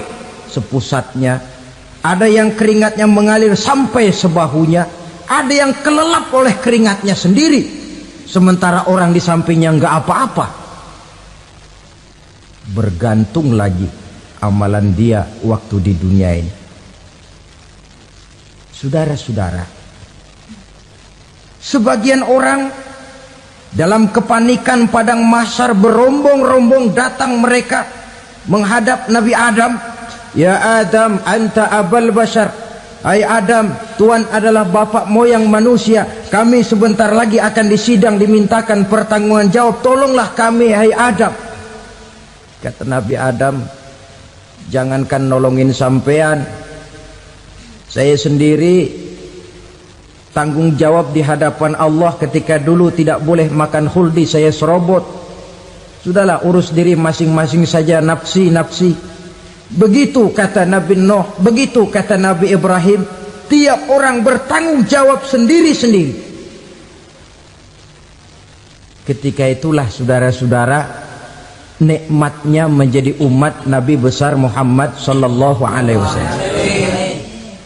sepusatnya, ada yang keringatnya mengalir sampai sebahunya, ada yang kelelap oleh keringatnya sendiri, sementara orang di sampingnya enggak apa-apa. Bergantung lagi amalan dia waktu di dunia ini. Saudara-saudara, sebagian orang dalam kepanikan padang mahsyar berombong-rombong datang mereka menghadap Nabi Adam. Ya Adam, anta abal bashar. Hai Adam, Tuhan adalah bapak moyang manusia. Kami sebentar lagi akan disidang, dimintakan pertanggungan jawab. Tolonglah kami, hai Adam. Kata Nabi Adam, jangankan nolongin sampean, saya sendiri tanggung jawab di hadapan Allah ketika dulu tidak boleh makan khuldi, saya serobot. Sudahlah, urus diri masing-masing saja, nafsi. Begitu kata Nabi Nuh, begitu kata Nabi Ibrahim. Tiap orang bertanggung jawab sendiri-sendiri. Ketika itulah saudara-saudara, nikmatnya menjadi umat Nabi besar Muhammad sallallahu alaihi wasallam.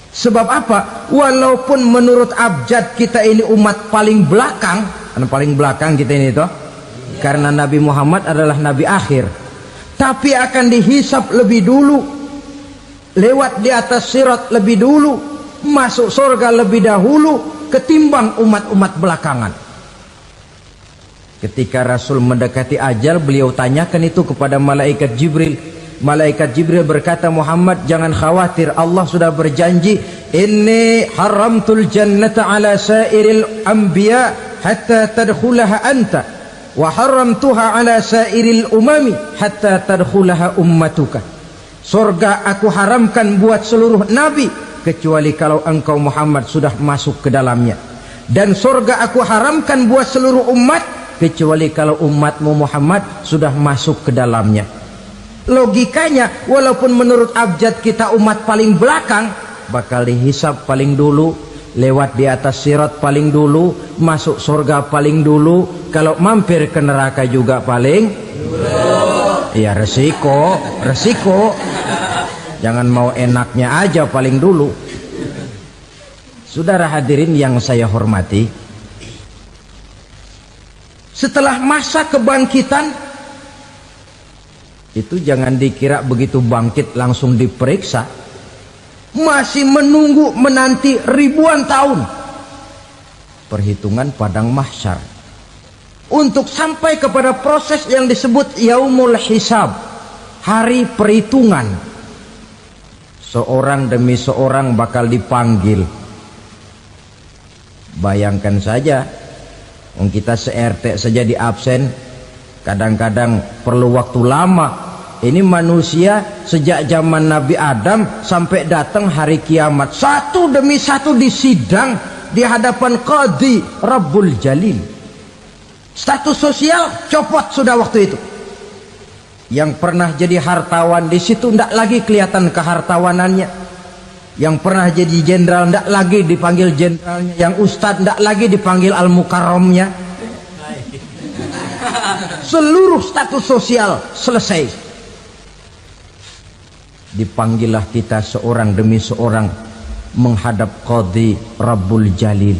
Sebab apa? Walaupun menurut abjad kita ini umat paling belakang, paling belakang kita ini toh, karena Nabi Muhammad adalah Nabi akhir, tapi akan dihisap lebih dulu, lewat di atas sirat lebih dulu, masuk surga lebih dahulu ketimbang umat-umat belakangan. Ketika Rasul mendekati ajal, beliau tanyakan itu kepada malaikat Jibril. Malaikat Jibril berkata, Muhammad jangan khawatir, Allah sudah berjanji, inni haramtul jannata ala sairil anbiya hatta tadkhulaha anta wa haramtuha ala sairil umami hatta tadkhulaha ummatuka. Surga aku haramkan buat seluruh nabi kecuali kalau engkau Muhammad sudah masuk ke dalamnya, dan surga aku haramkan buat seluruh umat kecuali kalau umatmu Muhammad sudah masuk ke dalamnya. Logikanya, walaupun menurut abjad kita umat paling belakang, bakal dihisap paling dulu, lewat di atas sirat paling dulu, masuk surga paling dulu, kalau mampir ke neraka juga paling dulu. Ya resiko. Jangan mau enaknya aja paling dulu. Saudara hadirin yang saya hormati, setelah masa kebangkitan itu jangan dikira begitu bangkit langsung diperiksa, masih menunggu menanti ribuan tahun perhitungan padang mahsyar untuk sampai kepada proses yang disebut yaumul hisab, hari perhitungan. Seorang demi seorang bakal dipanggil. Bayangkan saja, kita se-RT saja di absen, kadang-kadang perlu waktu lama. Ini manusia sejak zaman Nabi Adam sampai datang hari kiamat, satu demi satu disidang di hadapan Qadhi Rabbul Jalil. Status sosial copot sudah waktu itu. Yang pernah jadi hartawan di situ tidak lagi kelihatan kehartawanannya. Yang pernah jadi jenderal tidak lagi dipanggil jenderalnya. Yang ustadz tidak lagi dipanggil al-mukarramnya. Seluruh status sosial selesai. Dipanggillah kita seorang demi seorang menghadap Qadhi Rabbul Jalil.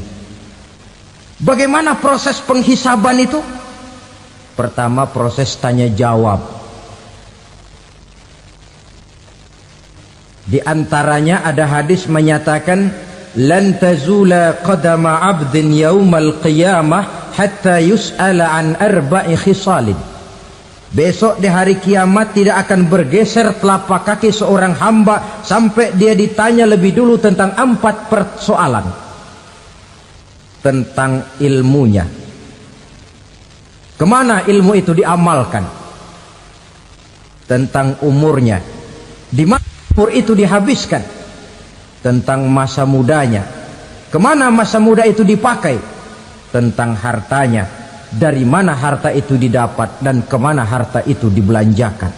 Bagaimana proses penghisaban itu? Pertama, proses tanya jawab. Di antaranya ada hadis menyatakan, lan tazula qadama 'abdin yaumal qiyamah hatta yus'ala an arba'i khisalin. Besok di hari kiamat tidak akan bergeser telapak kaki seorang hamba sampai dia ditanya lebih dulu tentang 4 persoalan. Tentang ilmunya, kemana ilmu itu diamalkan. Tentang umurnya, di mana umur itu dihabiskan. Tentang masa mudanya, kemana masa muda itu dipakai. tentang hartanya, dari mana harta itu didapat dan kemana harta itu dibelanjakan.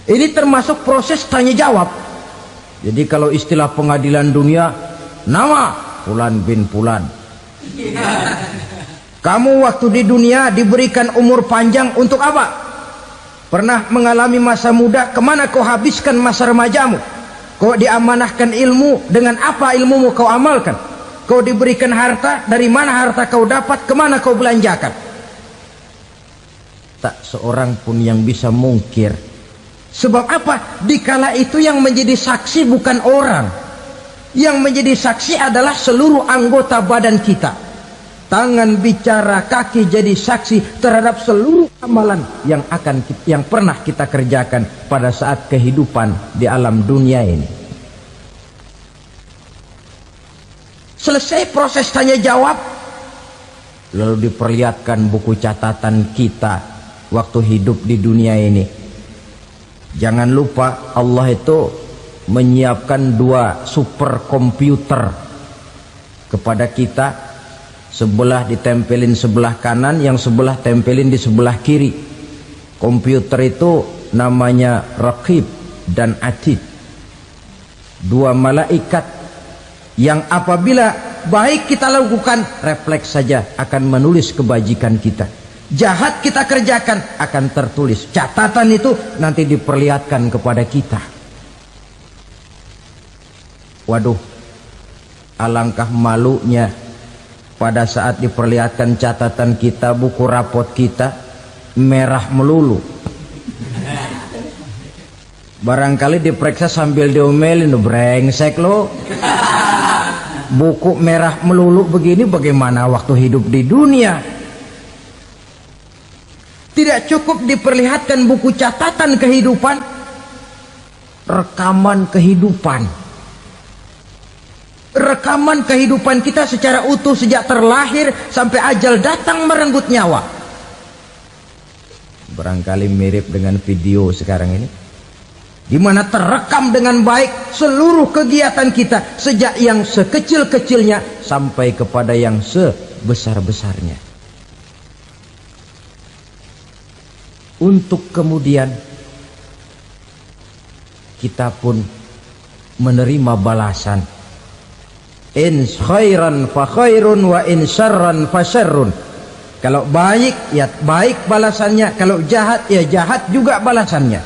Ini termasuk proses tanya jawab. Jadi kalau istilah pengadilan dunia, nama Fulan bin Fulan. Kamu waktu di dunia diberikan umur panjang untuk apa? Pernah mengalami masa muda, kemana kau habiskan masa remajamu? Kau diamanahkan ilmu, dengan apa ilmumu kau amalkan? Kau diberikan harta, dari mana harta kau dapat, kemana kau belanjakan? Tak seorang pun yang bisa mungkir. Sebab apa? Dikala itu yang menjadi saksi bukan orang. Yang menjadi saksi adalah seluruh anggota badan kita. Tangan bicara, kaki jadi saksi terhadap seluruh amalan yang pernah kita kerjakan pada saat kehidupan di alam dunia ini. Selesai proses tanya jawab, lalu diperlihatkan buku catatan kita waktu hidup di dunia ini. Jangan lupa Allah itu menyiapkan 2 superkomputer kepada kita. Sebelah ditempelin sebelah kanan, yang sebelah tempelin di sebelah kiri. Komputer itu namanya Raqib dan Atid. 2 malaikat yang apabila baik kita lakukan, refleks saja akan menulis kebajikan kita. Jahat kita kerjakan, akan tertulis. Catatan itu nanti diperlihatkan kepada kita. Waduh, alangkah malunya pada saat diperlihatkan catatan kita, buku rapot kita merah melulu. Barangkali diperiksa sambil diomelin, brengsek lo. Buku merah melulu begini, bagaimana waktu hidup di dunia? Tidak cukup diperlihatkan buku catatan kehidupan, rekaman kehidupan. Rekaman kehidupan kita secara utuh sejak terlahir sampai ajal datang merenggut nyawa. Barangkali mirip dengan video sekarang ini, di mana terekam dengan baik seluruh kegiatan kita, sejak yang sekecil-kecilnya sampai kepada yang sebesar-besarnya. Untuk kemudian kita pun menerima balasan. In khairan fa khairun wa in syarran fa syarrun. Kalau baik ya baik balasannya, kalau jahat ya jahat juga balasannya.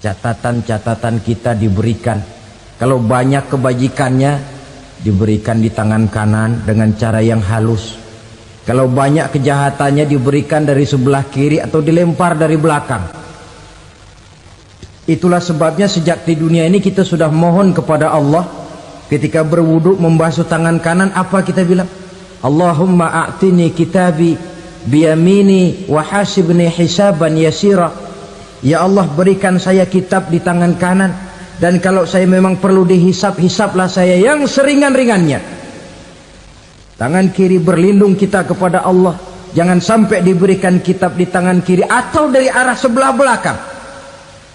Catatan-catatan kita diberikan. Kalau banyak kebajikannya diberikan di tangan kanan dengan cara yang halus. Kalau banyak kejahatannya diberikan dari sebelah kiri atau dilempar dari belakang. Itulah sebabnya sejak di dunia ini kita sudah mohon kepada Allah. Ketika berwudu membasuh tangan kanan, apa kita bilang? Allahumma a'tini kitabi biyamini wa hasibni hisaban yasira. Ya Allah, berikan saya kitab di tangan kanan, dan kalau saya memang perlu dihisap, hisaplah saya yang seringan-ringannya. Tangan kiri berlindung kita kepada Allah, jangan sampai diberikan kitab di tangan kiri atau dari arah sebelah belakang.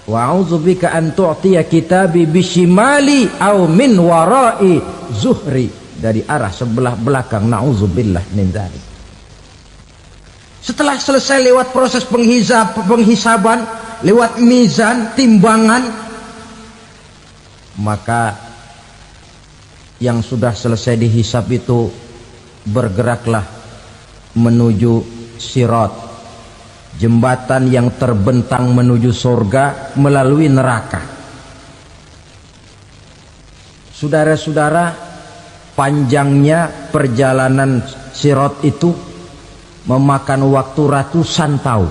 Wa a'udzubika an tu'tiya kitabi bishimali aw min wara'i zuhri, dari arah sebelah belakang. Na'udzubillah min dzalik. Setelah selesai lewat proses penghisaban, lewat mizan, timbangan, maka yang sudah selesai dihisab itu bergeraklah menuju sirat, jembatan yang terbentang menuju surga melalui neraka. Saudara-saudara, panjangnya perjalanan sirat itu memakan waktu ratusan tahun.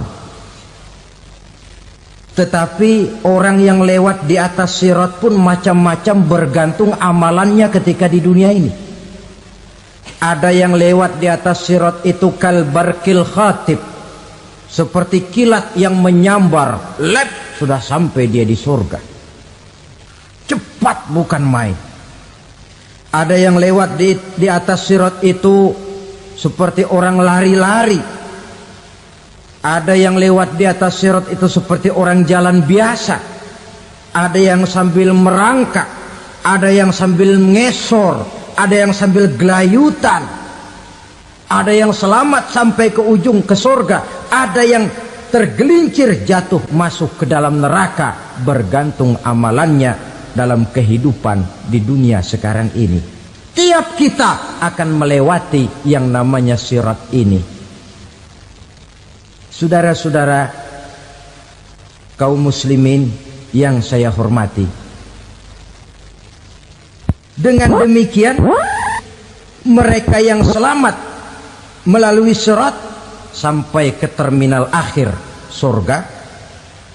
Tetapi orang yang lewat di atas sirat pun macam-macam, bergantung amalannya ketika di dunia ini. Ada yang lewat di atas sirat itu kal barkil khatib, seperti kilat yang menyambar, lep, sudah sampai dia di surga. Cepat bukan main. Ada yang lewat di atas sirat itu seperti orang lari-lari. Ada yang lewat di atas sirat itu seperti orang jalan biasa. Ada yang sambil merangkak, ada yang sambil ngesor, ada yang sambil gelayutan, ada yang selamat sampai ke ujung ke surga, ada yang tergelincir jatuh masuk ke dalam neraka, bergantung amalannya dalam kehidupan di dunia sekarang ini. Tiap kita akan melewati yang namanya sirat ini. Saudara-saudara kaum muslimin yang saya hormati, dengan demikian mereka yang selamat melalui sirat sampai ke terminal akhir surga,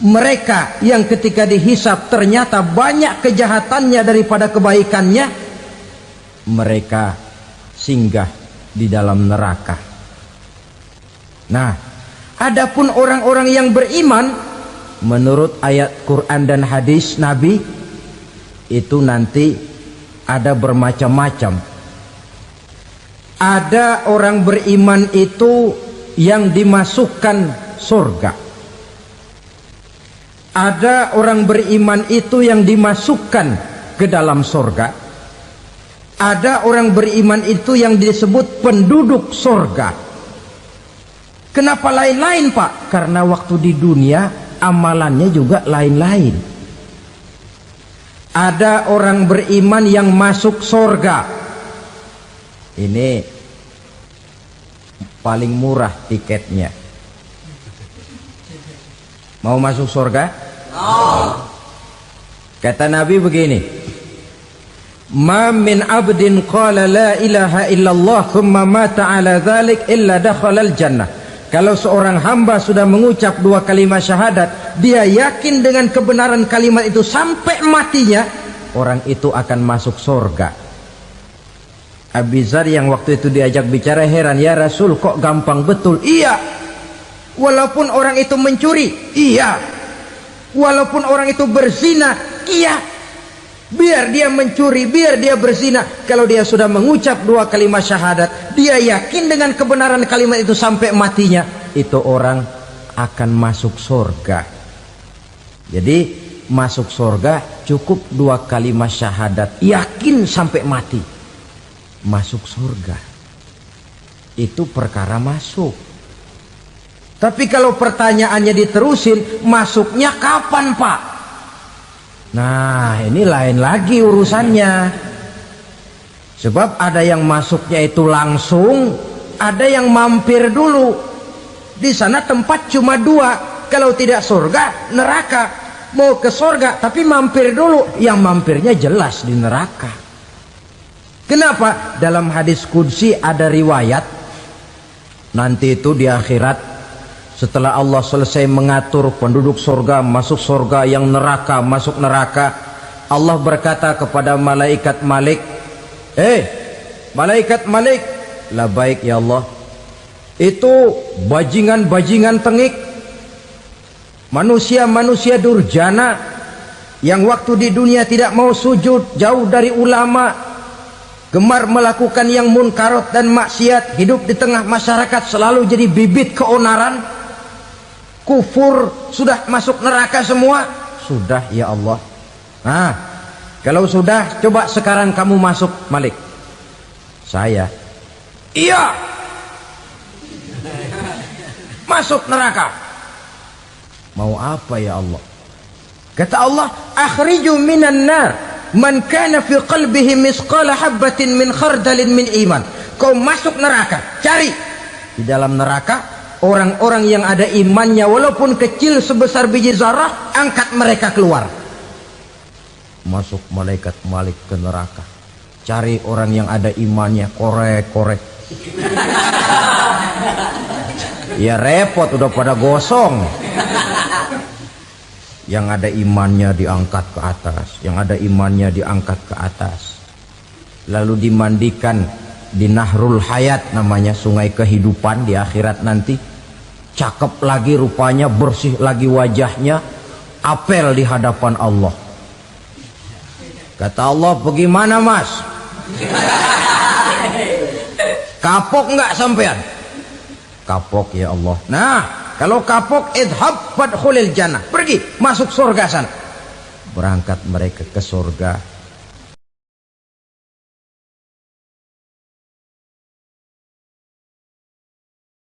mereka yang ketika dihisab ternyata banyak kejahatannya daripada kebaikannya, mereka singgah di dalam neraka. Nah, adapun orang-orang yang beriman menurut ayat Quran dan hadis Nabi itu nanti ada bermacam-macam. Ada orang beriman itu yang dimasukkan surga. Ada orang beriman itu yang dimasukkan ke dalam surga. Ada orang beriman itu yang disebut penduduk surga. Kenapa lain-lain, Pak? Karena waktu di dunia amalannya juga lain-lain. Ada orang beriman yang masuk surga. Ini paling murah tiketnya. Mau masuk surga? Kata Nabi begini, ma min abdin qala la ilaha illallah thumma mata ala dhalik illa dakhalal jannah. Kalau seorang hamba sudah mengucap dua kalimat syahadat, dia yakin dengan kebenaran kalimat itu sampai matinya, orang itu akan masuk surga. Abi Dzar yang waktu itu diajak bicara heran, ya Rasul kok gampang betul? Iya, walaupun orang itu mencuri, iya, walaupun orang itu berzina, iya, biar dia mencuri, biar dia berzina, kalau dia sudah mengucap dua kalimat syahadat, dia yakin dengan kebenaran kalimat itu sampai matinya, itu orang akan masuk surga. Jadi masuk surga cukup dua kalimat syahadat, yakin sampai mati, masuk surga. Itu perkara masuk. Tapi kalau pertanyaannya diterusin, masuknya kapan, Pak? Nah, ini lain lagi urusannya. Sebab ada yang masuknya itu langsung, ada yang mampir dulu. Di sana tempat cuma dua, kalau tidak surga, neraka. Mau ke surga tapi mampir dulu, yang mampirnya jelas di neraka. Kenapa? Dalam hadis qudsi ada riwayat, nanti itu di akhirat, setelah Allah selesai mengatur penduduk surga masuk surga, yang neraka masuk neraka, Allah berkata kepada malaikat Malik, malaikat Malik, labaik ya Allah, itu bajingan-bajingan tengik, manusia-manusia durjana yang waktu di dunia tidak mau sujud, jauh dari ulama, gemar melakukan yang munkarat dan maksiat, hidup di tengah masyarakat selalu jadi bibit keonaran, kufur, sudah masuk neraka semua. Sudah ya Allah. Nah, kalau sudah, coba sekarang kamu masuk, Malik. Saya, iya, masuk neraka. Mau apa ya Allah? Kata Allah, akhriju minan nar man kana fi qalbihi misqala habbatin min khardalin min iman. Kau masuk neraka, cari di dalam neraka orang-orang yang ada imannya walaupun kecil sebesar biji zarah, angkat mereka keluar. Masuk malaikat Malik ke neraka, cari orang yang ada imannya, korek-korek. Ya repot, udah pada gosong. Yang ada imannya diangkat ke atas, yang ada imannya diangkat ke atas, lalu dimandikan di Nahrul Hayat, namanya sungai kehidupan di akhirat nanti. Cakep lagi rupanya, bersih lagi wajahnya, apel di hadapan Allah. Kata Allah, bagaimana mas? Kapok nggak sampean? Kapok ya Allah. Nah, kalau kapok, idhab fadkhulil jannah, pergi masuk surga sana. Berangkat mereka ke surga.